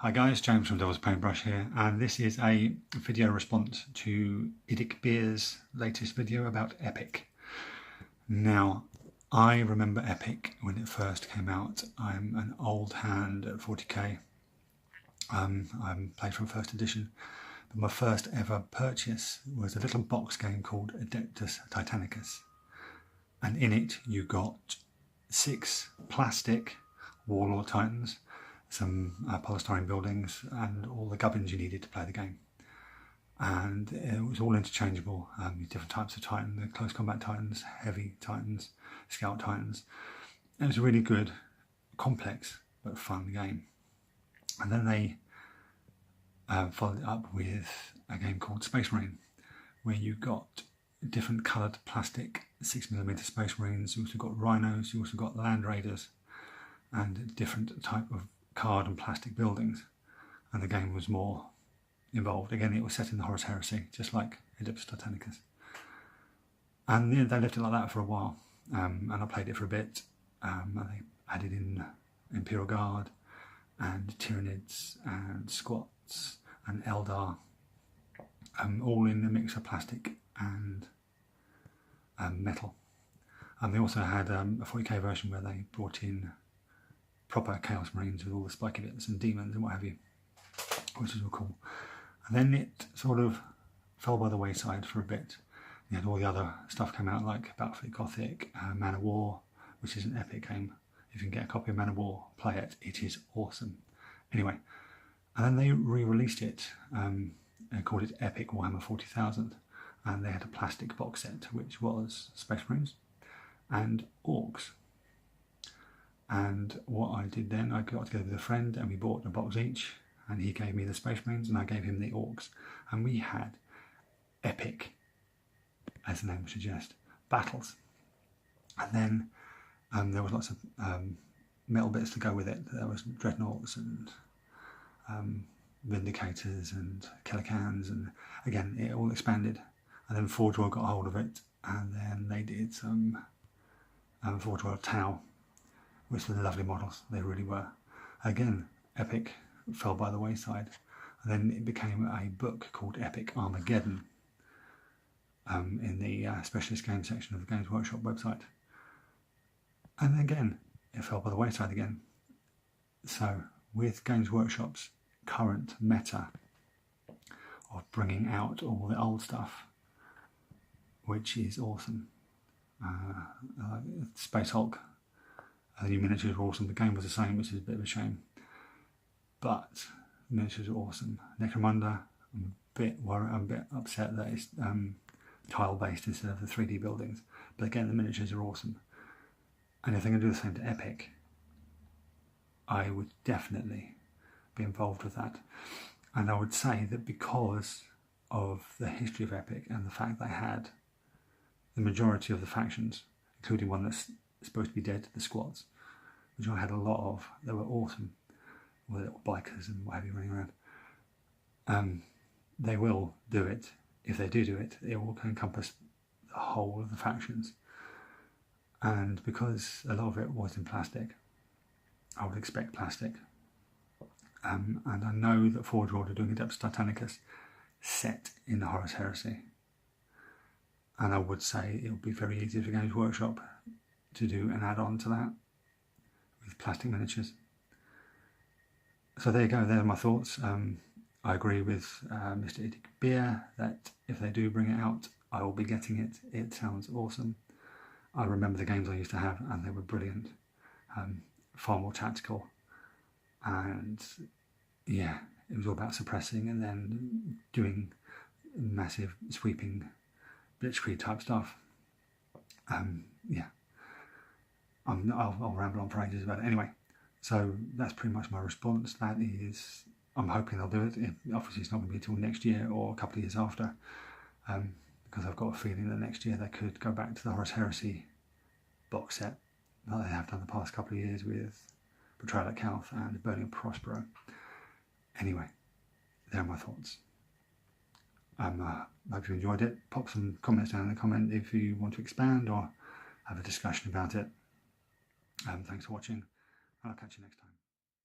Hi guys, James from Devil's Paintbrush here, and this is a video response to Idic Beer's latest video about Epic. Now, I remember Epic when it first came out. I'm an old hand at 40k. I played from first edition, but my first ever purchase was a little box game called Adeptus Titanicus, and in it you got 6 plastic warlord titans, some polystyrene buildings, and all the gubbins you needed to play the game. And it was all interchangeable, different types of titan, the close combat titans, heavy titans, scout titans. It was a really good, complex but fun game. And then they followed it up with a game called Space Marine, where you got different coloured plastic 6mm Space Marines. You also got rhinos, you also got land raiders, and different type of card and plastic buildings, and the game was more involved. Again, it was set in the Horus Heresy, just like Adeptus Titanicus, and they left it like that for a while, and I played it for a bit. And they added in Imperial Guard and Tyranids and Squats and Eldar, all in a mix of plastic and metal. And they also had a 40k version where they brought in proper Chaos Marines with all the spiky bits and demons and what have you, which is all cool. And then it sort of fell by the wayside for a bit. You had all the other stuff come out, like Battlefield Gothic, Man of War, which is an epic game. If you can get a copy of Man of War, play it. It is awesome. Anyway, and then they re-released it and called it Epic Warhammer 40,000, and they had a plastic box set which was Space Marines and Orcs. And what I did then, I got together with a friend and we bought a box each, and he gave me the Space Marines and I gave him the Orcs, and we had epic, as the name would suggest, battles. And then there was lots of metal bits to go with it. There was dreadnoughts and vindicators and Kellicans, and again it all expanded. And then Forge World got hold of it, and then they did some Forge World Tau, which were lovely models. They really were. Again, Epic fell by the wayside, and then it became a book called Epic Armageddon in the specialist game section of the Games Workshop website. And again, it fell by the wayside again. So with Games Workshop's current meta of bringing out all the old stuff, which is awesome, Space Hulk, the new miniatures were awesome. The game was the same, which is a bit of a shame, but the miniatures are awesome. Necromunda, I'm a bit upset that it's tile based instead of the 3D buildings, but again the miniatures are awesome. And if they're going to do the same to Epic, I would definitely be involved with that. And I would say that because of the history of Epic and the fact they had the majority of the factions, including one that's supposed to be dead, the Squats, which I had a lot of, they were awesome, with little bikers and what have you running around. They will do it. If they do it, it will encompass the whole of the factions. And because a lot of it was in plastic, I would expect plastic. And I know that Forge World are doing Adeptus Titanicus set in the Horus Heresy. And I would say it would be very easy for Games Workshop to do an add-on to that with plastic miniatures. So there you go, there are my thoughts. I agree with Mr. Idic Beer that if they do bring it out, I will be getting it. It sounds awesome. I remember the games I used to have and they were brilliant, far more tactical, and yeah, it was all about suppressing and then doing massive sweeping blitzkrieg type stuff. Yeah, I'll ramble on for ages about it. Anyway, so that's pretty much my response. That is, I'm hoping they'll do it. Obviously it's not going to be until next year or a couple of years after, because I've got a feeling that next year they could go back to the Horus Heresy box set that they have done the past couple of years with Betrayal at Calth and Burning of Prospero. Anyway, there are my thoughts. Hope you enjoyed it. Pop some comments down in the comment if you want to expand or have a discussion about it. Thanks for watching, and I'll catch you next time.